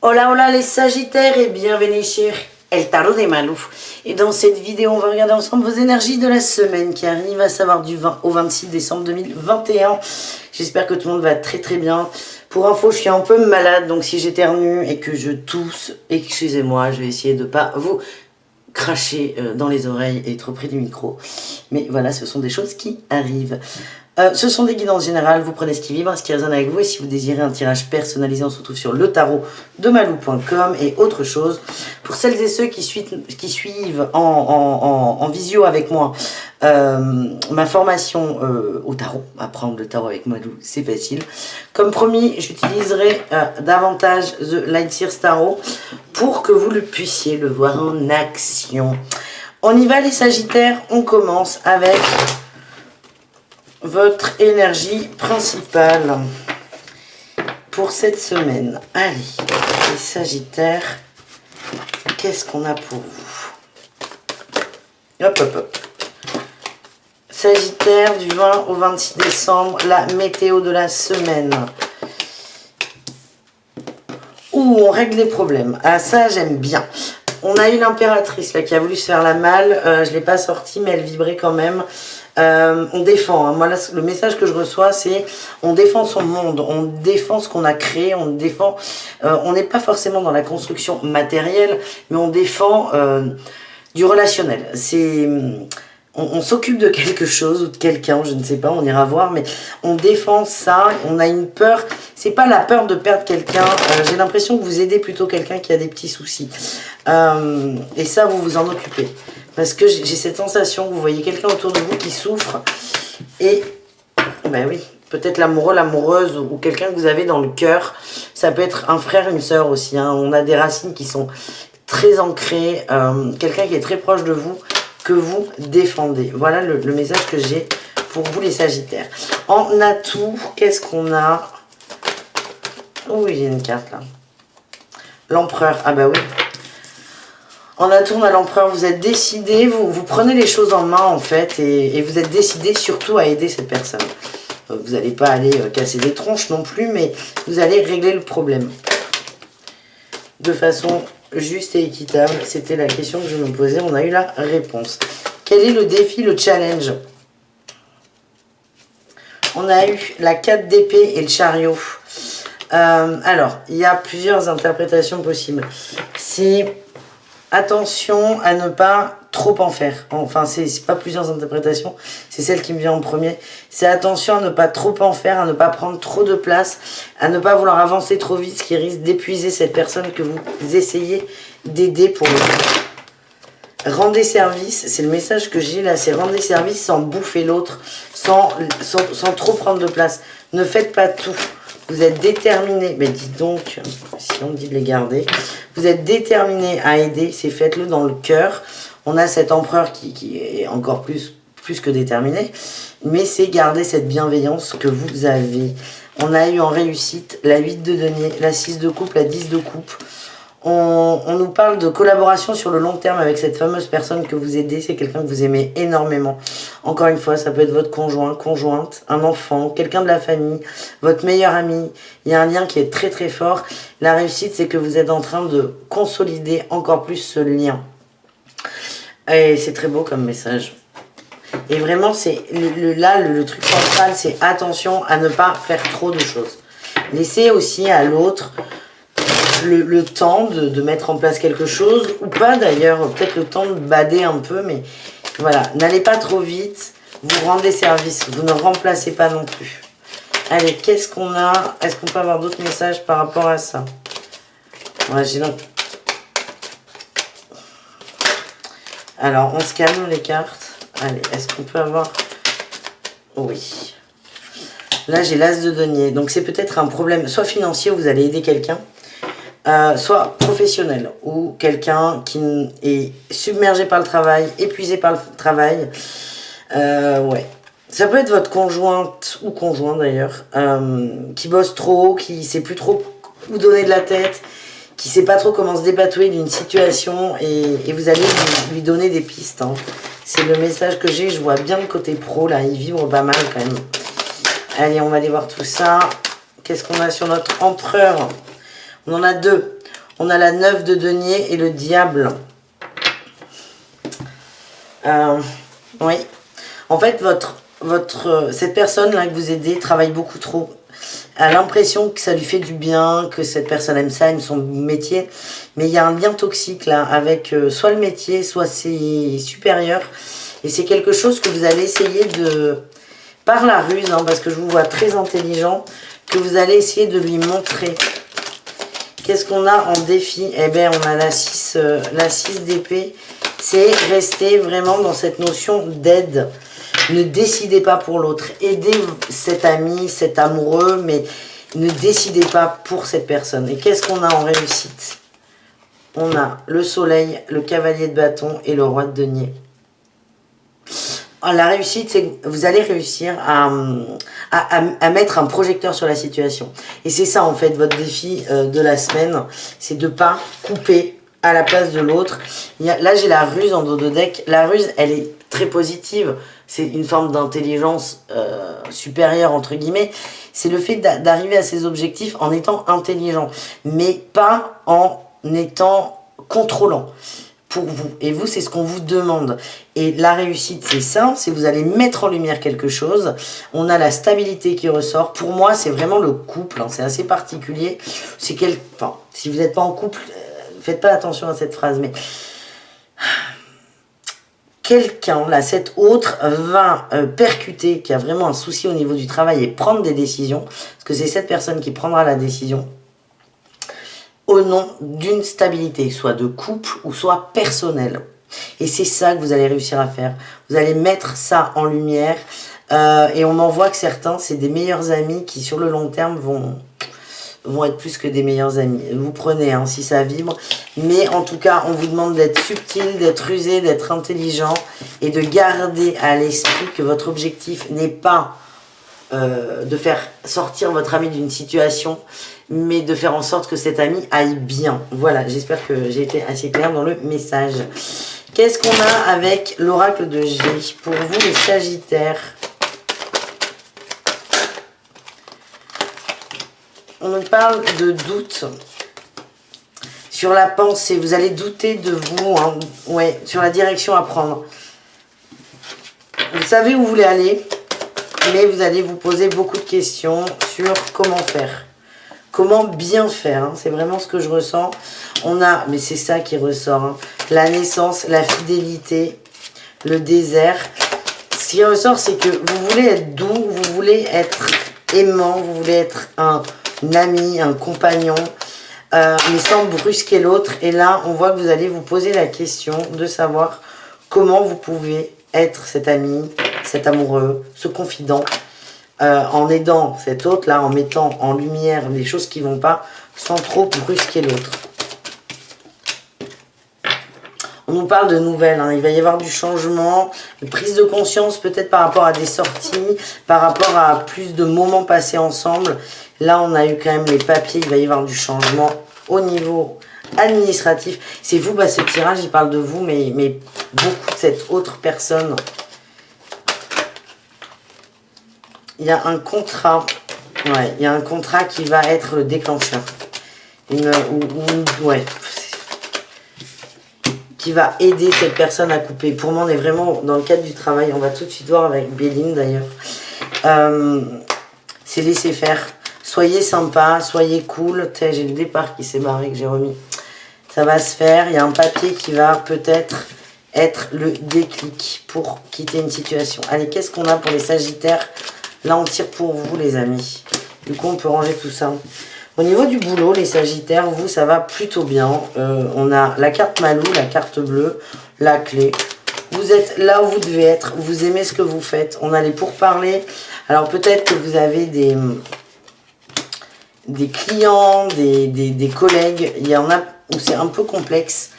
Hola hola les Sagittaires et bienvenue sur El Tarot des Malou. Et dans cette vidéo on va regarder ensemble vos énergies de la semaine qui arrive, à savoir du 20 au 26 décembre 2021. J'espère que tout le monde va très bien. Pour info, je suis un peu malade, donc si j'éternue et que je tousse, excusez-moi, je vais essayer de pas vous cracher dans les oreilles et trop près du micro. Mais voilà, ce sont des choses qui arrivent. Ce sont des guidances générales, vous prenez ce qui vibre, ce qui résonne avec vous, et si vous désirez un tirage personnalisé, on se retrouve sur le tarot de malou.com et autre chose. Pour celles et ceux qui suivent en visio avec moi ma formation au tarot, apprendre le tarot avec Malou, c'est facile. Comme promis, j'utiliserai davantage The Lightyear Tarot pour que vous puissiez le voir en action. On y va les Sagittaires, on commence avec votre énergie principale pour cette semaine. Allez, les Sagittaires, qu'est-ce qu'on a pour vous? Hop, hop, hop. Sagittaire, du 20 au 26 décembre, la météo de la semaine. Ouh, on règle les problèmes. Ah, ça, j'aime bien. On a eu l'impératrice là qui a voulu se faire la malle. Je ne l'ai pas sortie, mais elle vibrait quand même. On défend, hein. Moi là, le message que je reçois c'est on défend son monde, on défend ce qu'on a créé, on défend, on n'est pas forcément dans la construction matérielle, mais on défend du relationnel. C'est on s'occupe de quelque chose ou de quelqu'un, je ne sais pas, on ira voir, mais on défend ça, on a une peur, c'est pas la peur de perdre quelqu'un, j'ai l'impression que vous aidez plutôt quelqu'un qui a des petits soucis, et ça vous vous en occupez. Parce que j'ai cette sensation que vous voyez quelqu'un autour de vous qui souffre. Et, ben oui, peut-être l'amoureux, l'amoureuse ou quelqu'un que vous avez dans le cœur. Ça peut être un frère, une sœur aussi. Hein. On a des racines qui sont très ancrées. Quelqu'un qui est très proche de vous, que vous défendez. Voilà le message que j'ai pour vous les Sagittaires. En atout, qu'est-ce qu'on a? Oh, il y a une carte là. L'empereur, ah bah oui. En atout, on a l'empereur, vous êtes décidé, vous prenez les choses en main en fait, et vous êtes décidé surtout à aider cette personne. Vous n'allez pas aller casser des tronches non plus, mais vous allez régler le problème. De façon juste et équitable, c'était la question que je me posais, on a eu la réponse. Quel est le défi, le challenge? On a eu la 4 d'épée et le chariot. Alors, il y a plusieurs interprétations possibles. C'est attention à ne pas trop en faire. Enfin, c'est pas plusieurs interprétations, c'est celle qui me vient en premier. C'est attention à ne pas trop en faire, à ne pas prendre trop de place, à ne pas vouloir avancer trop vite, ce qui risque d'épuiser cette personne que vous essayez d'aider pour le... Rendez service, c'est le message que j'ai là, c'est rendez service sans bouffer l'autre, sans trop prendre de place. Ne faites pas tout. Vous êtes déterminé, mais dites donc, si on me dit de les garder, vous êtes déterminé à aider, c'est faites-le dans le cœur. On a cet empereur qui est encore plus que déterminé, mais c'est garder cette bienveillance que vous avez. On a eu en réussite la 8 de denier, la 6 de coupe, la 10 de coupe. On nous parle de collaboration sur le long terme avec cette fameuse personne que vous aidez. C'est quelqu'un que vous aimez énormément. Encore une fois, ça peut être votre conjoint, conjointe, un enfant, quelqu'un de la famille, votre meilleur ami. Il y a un lien qui est très fort. La réussite, c'est que vous êtes en train de consolider encore plus ce lien. Et c'est très beau comme message. Et vraiment, c'est le truc central, c'est attention à ne pas faire trop de choses. Laissez aussi à l'autre le temps de mettre en place quelque chose, ou pas d'ailleurs, peut-être le temps de bader un peu, mais voilà, n'allez pas trop vite, vous rendez service, vous ne remplacez pas non plus. Allez, qu'est-ce qu'on a? Est-ce qu'on peut avoir d'autres messages par rapport à ça? Ouais, j'ai donc... Alors, on se calme les cartes. Allez, est-ce qu'on peut avoir... Oui. Là, j'ai l'as de denier, donc c'est peut-être un problème, soit financier, vous allez aider quelqu'un, soit professionnel, ou quelqu'un qui est submergé par le travail, épuisé par le travail. Ouais. Ça peut être votre conjointe ou conjoint d'ailleurs, qui bosse trop, qui sait plus trop où donner de la tête, qui sait pas trop comment se dépatouiller d'une situation, et vous allez lui donner des pistes. Hein. C'est le message que j'ai, je vois bien le côté pro là, il vibre pas mal quand même. Allez, on va aller voir tout ça. Qu'est-ce qu'on a sur notre empereur? On en a deux. On a la 9 de denier et le diable. Oui. En fait, cette personne-là que vous aidez travaille beaucoup trop. Elle a l'impression que ça lui fait du bien, que cette personne aime ça, aime son métier. Mais il y a un lien toxique là, avec soit le métier, soit ses supérieurs. Et c'est quelque chose que vous allez essayer de... Par la ruse, hein, parce que je vous vois très intelligent, que vous allez essayer de lui montrer. Qu'est-ce qu'on a en défi? Eh bien, on a la 6 d'épée. C'est rester vraiment dans cette notion d'aide. Ne décidez pas pour l'autre. Aidez cet ami, cet amoureux, mais ne décidez pas pour cette personne. Et qu'est-ce qu'on a en réussite? On a le soleil, le cavalier de bâton et le roi de denier. La réussite, c'est que vous allez réussir à mettre un projecteur sur la situation. Et c'est ça, en fait, votre défi de la semaine. C'est de ne pas couper à la place de l'autre. Là, j'ai la ruse en dos de deck. La ruse, elle est très positive. C'est une forme d'intelligence supérieure, entre guillemets. C'est le fait d'arriver à ses objectifs en étant intelligent. Mais pas en étant contrôlant. Pour vous. Et vous, c'est ce qu'on vous demande. Et la réussite, c'est ça. C'est vous allez mettre en lumière quelque chose. On a la stabilité qui ressort. Pour moi, c'est vraiment le couple. Hein, c'est assez particulier. C'est enfin, si vous n'êtes pas en couple, faites pas attention à cette phrase. Mais quelqu'un, là, cet autre, va percuter, qui a vraiment un souci au niveau du travail et prendre des décisions. Parce que c'est cette personne qui prendra la décision. Au nom d'une stabilité, soit de couple ou soit personnelle. Et c'est ça que vous allez réussir à faire. Vous allez mettre ça en lumière. Et on m'en voit que certains, c'est des meilleurs amis qui, sur le long terme, vont être plus que des meilleurs amis. Vous prenez, hein, si ça vibre. Mais en tout cas, on vous demande d'être subtil, d'être rusé, d'être intelligent et de garder à l'esprit que votre objectif n'est pas de faire sortir votre ami d'une situation, mais de faire en sorte que cet ami aille bien. Voilà, j'espère que j'ai été assez claire dans le message. Qu'est-ce qu'on a avec l'oracle de G pour vous, les Sagittaires? On nous parle de doute sur la pensée. Vous allez douter de vous, hein, ouais, sur la direction à prendre. Vous savez où vous voulez aller, mais vous allez vous poser beaucoup de questions sur comment faire. Comment bien faire, hein, c'est vraiment ce que je ressens. On a, mais c'est ça qui ressort, hein, la naissance, la fidélité, le désert. Ce qui ressort, c'est que vous voulez être doux, vous voulez être aimant, vous voulez être un ami, un compagnon, mais sans brusquer l'autre. Et là, on voit que vous allez vous poser la question de savoir comment vous pouvez être cet ami, cet amoureux, ce confident, en aidant cet autre-là, en mettant en lumière les choses qui ne vont pas, sans trop brusquer l'autre. On nous parle de nouvelles, hein. Il va y avoir du changement, une prise de conscience peut-être par rapport à des sorties, par rapport à plus de moments passés ensemble. Là, on a eu quand même les papiers, il va y avoir du changement au niveau administratif. C'est vous, bah, ce tirage, il parle de vous, mais beaucoup de cette autre personne. Il y a un contrat, ouais, il y a un contrat qui va être le déclencheur. Ouais, qui va aider cette personne à couper. Pour moi, on est vraiment dans le cadre du travail. On va tout de suite voir avec Béline d'ailleurs. C'est laisser faire. Soyez sympa, soyez cool. J'ai le départ qui s'est barré, que j'ai remis. Ça va se faire. Il y a un papier qui va peut-être être le déclic pour quitter une situation. Allez, qu'est-ce qu'on a pour les Sagittaires? Là, on tire pour vous, les amis. Du coup, on peut ranger tout ça. Au niveau du boulot, les Sagittaires, vous, ça va plutôt bien. On a la carte Malou, la carte bleue, la clé. Vous êtes là où vous devez être. Vous aimez ce que vous faites. On a les pourparlers. Alors, peut-être que vous avez des clients, des collègues. Il y en a où c'est un peu complexe.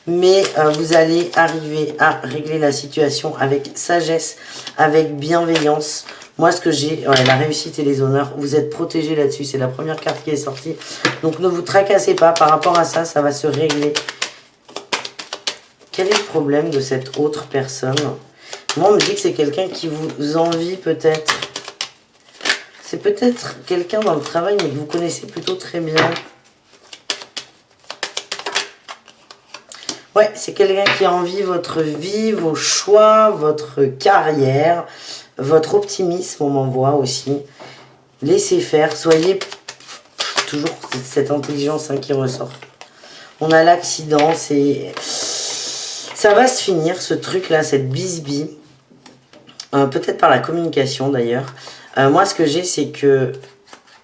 Mais vous allez arriver à régler la situation avec sagesse, avec bienveillance. Moi, ce que j'ai, ouais, la réussite et les honneurs, vous êtes protégés là-dessus. C'est la première carte qui est sortie. Donc, ne vous tracassez pas. Par rapport à ça, ça va se régler. Quel est le problème de cette autre personne? Moi, on me dit que c'est quelqu'un qui vous envie peut-être. C'est peut-être quelqu'un dans le travail, mais que vous connaissez plutôt très bien. Ouais, c'est quelqu'un qui envie votre vie, vos choix, votre carrière, votre optimisme, on m'envoie aussi. Laissez faire, soyez toujours cette intelligence qui ressort. On a l'accident, c'est... Ça va se finir, ce truc-là, cette bisbille. Peut-être par la communication, d'ailleurs. Moi, ce que j'ai, c'est que...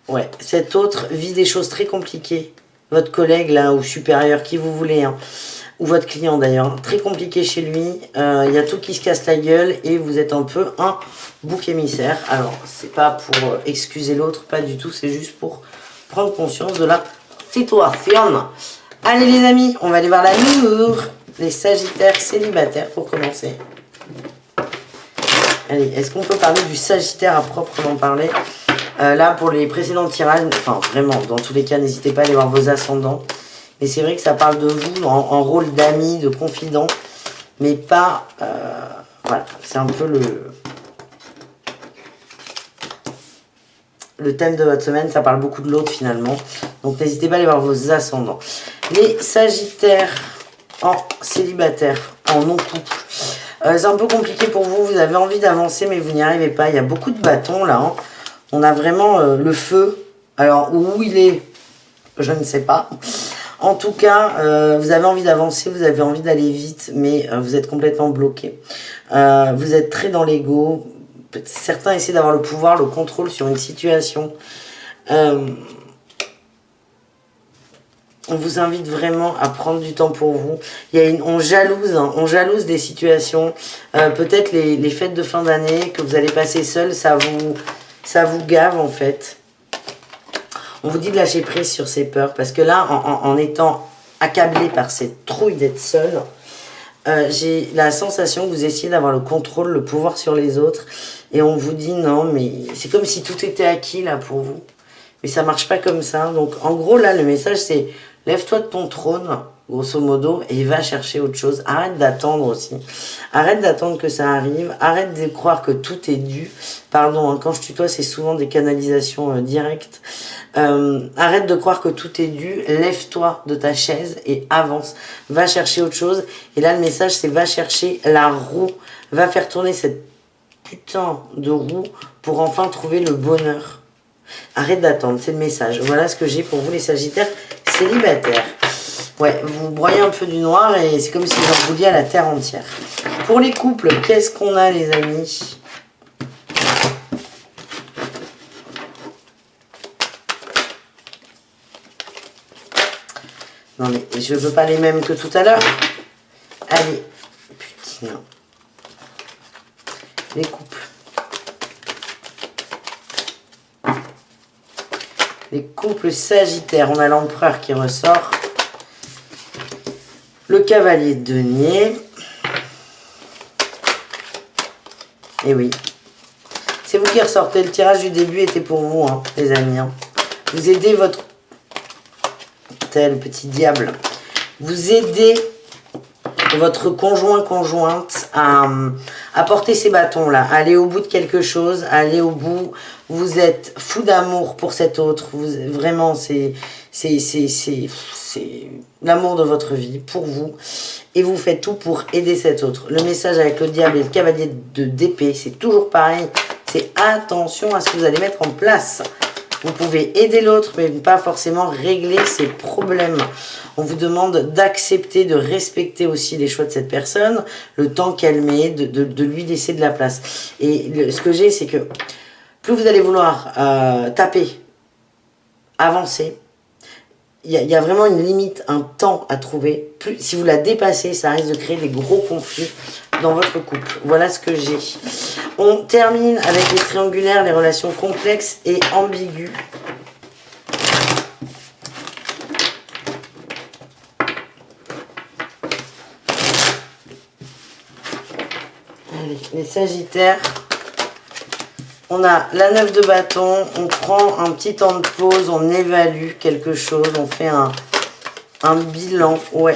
Ouais, cet autre vit des choses très compliquées. Votre collègue, là, ou supérieur, qui vous voulez, hein. Ou votre client d'ailleurs, très compliqué chez lui, il y a tout qui se casse la gueule et vous êtes un peu un bouc émissaire. Alors, c'est pas pour excuser l'autre, pas du tout, c'est juste pour prendre conscience de la situation. Allez les amis, on va aller voir l'amour, les sagittaires célibataires pour commencer. Allez, est-ce qu'on peut parler du sagittaire à proprement parler? Là, pour les précédents tirages, enfin vraiment, dans tous les cas, n'hésitez pas à aller voir vos ascendants. Mais c'est vrai que ça parle de vous en rôle d'ami, de confident, mais pas... voilà, c'est un peu le thème de votre semaine, ça parle beaucoup de l'autre finalement. Donc n'hésitez pas à aller voir vos ascendants. Les sagittaires en célibataire, en non-couple. C'est un peu compliqué pour vous, vous avez envie d'avancer mais vous n'y arrivez pas. Il y a beaucoup de bâtons là. Hein. On a vraiment le feu. Alors où il est, je ne sais pas. En tout cas, vous avez envie d'avancer, vous avez envie d'aller vite, mais vous êtes complètement bloqué. Vous êtes très dans l'ego. Certains essaient d'avoir le pouvoir, le contrôle sur une situation. On vous invite vraiment à prendre du temps pour vous. On jalouse, hein, on jalouse des situations. Peut-être les fêtes de fin d'année que vous allez passer seul, ça vous gave en fait. On vous dit de lâcher prise sur ces peurs. Parce que là, en étant accablé par cette trouille d'être seul, j'ai la sensation que vous essayez d'avoir le contrôle, le pouvoir sur les autres. Et on vous dit non, mais c'est comme si tout était acquis là pour vous. Mais ça marche pas comme ça. Donc en gros, là, le message c'est lève-toi de ton trône, grosso modo, et va chercher autre chose. Arrête d'attendre aussi. Arrête d'attendre que ça arrive. Arrête de croire que tout est dû. Pardon, hein, quand je tutoie, c'est souvent des canalisations directes. Arrête de croire que tout est dû. Lève-toi de ta chaise et avance. Va chercher autre chose. Et là, le message, c'est va chercher la roue. Va faire tourner cette putain de roue pour enfin trouver le bonheur. Arrête d'attendre, c'est le message. Voilà ce que j'ai pour vous les sagittaires célibataires. Ouais, vous broyez un peu du noir et c'est comme si vous en vouliez à la terre entière. Pour les couples, qu'est-ce qu'on a les amis? Non mais je veux pas les mêmes que tout à l'heure. Allez, putain. Les couples. Les couples sagittaires, on a l'empereur qui ressort. Le cavalier de denier. Et oui. C'est vous qui ressortez. Le tirage du début était pour vous, hein, les amis. Hein. Vous aidez votre... Tel petit diable. Vous aidez votre conjointe à porter ces bâtons-là, à aller au bout de quelque chose, à aller au bout. Vous êtes fou d'amour pour cet autre. Vraiment, c'est l'amour de votre vie pour vous. Et vous faites tout pour aider cet autre. Le message avec le diable et le cavalier d'épée, c'est toujours pareil. C'est attention à ce que vous allez mettre en place. Vous pouvez aider l'autre, mais pas forcément régler ses problèmes. On vous demande d'accepter, de respecter aussi les choix de cette personne, le temps qu'elle met, de lui laisser de la place. Et ce que j'ai, c'est que plus vous allez vouloir taper, avancer, il y a vraiment une limite, un temps à trouver. Plus, si vous la dépassez, ça risque de créer des gros conflits dans votre couple. Voilà ce que j'ai. On termine avec les triangulaires, les relations complexes et ambiguës. Allez, les sagittaires. On a la 9 de bâton, on prend un petit temps de pause, on évalue quelque chose, on fait un bilan, ouais,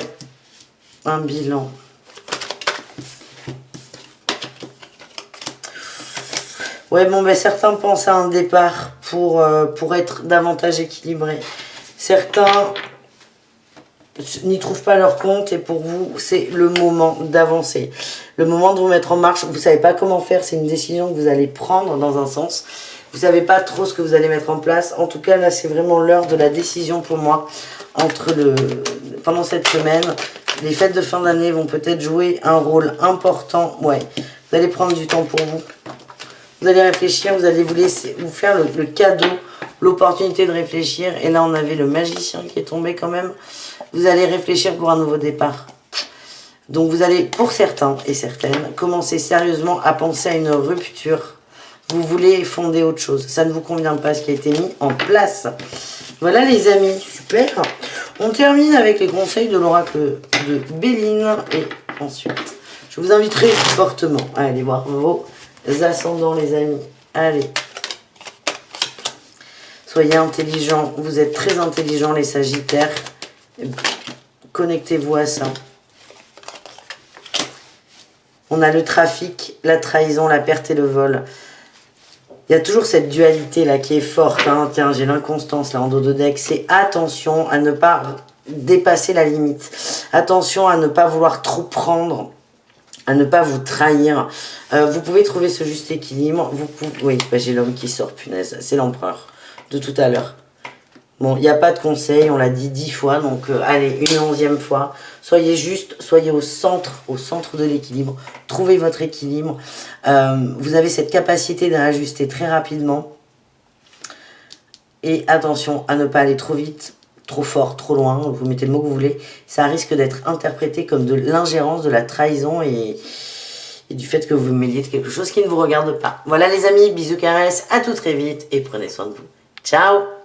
un bilan. Ouais, bon, ben certains pensent à un départ pour être davantage équilibré. Certains n'y trouvent pas leur compte et pour vous, c'est le moment d'avancer. Le moment de vous mettre en marche. Vous ne savez pas comment faire, c'est une décision que vous allez prendre dans un sens. Vous ne savez pas trop ce que vous allez mettre en place. En tout cas, là, c'est vraiment l'heure de la décision pour moi. Pendant cette semaine, les fêtes de fin d'année vont peut-être jouer un rôle important. Ouais, vous allez prendre du temps pour vous. Vous allez réfléchir, vous allez vous faire le cadeau, l'opportunité de réfléchir. Et là, on avait le magicien qui est tombé quand même. Vous allez réfléchir pour un nouveau départ. Donc, vous allez, pour certains et certaines, commencer sérieusement à penser à une rupture. Vous voulez fonder autre chose. Ça ne vous convient pas ce qui a été mis en place. Voilà les amis, super. On termine avec les conseils de l'oracle de Béline. Et ensuite, je vous inviterai fortement à aller voir vos ascendants les amis. Allez. Soyez intelligents. Vous êtes très intelligents les sagittaires. Connectez-vous à ça. On a le trafic, la trahison, la perte et le vol. Il y a toujours cette dualité là qui est forte. Hein. Tiens, j'ai l'inconstance là en dos de deck. C'est attention à ne pas dépasser la limite. Attention à ne pas vouloir trop prendre. À ne pas vous trahir. Vous pouvez trouver ce juste équilibre. Oui, bah, j'ai l'homme qui sort, punaise. C'est l'empereur de tout à l'heure. Bon, il n'y a pas de conseil, on l'a dit 10 fois. Donc, allez, une 11e fois. Soyez juste, soyez au centre de l'équilibre. Trouvez votre équilibre. Vous avez cette capacité d'ajuster très rapidement. Et attention à ne pas aller trop vite, trop fort, trop loin. Vous mettez le mot que vous voulez. Ça risque d'être interprété comme de l'ingérence, de la trahison et du fait que vous vous mêliez de quelque chose qui ne vous regarde pas. Voilà les amis, bisous, caresses, à tout très vite et prenez soin de vous. Ciao!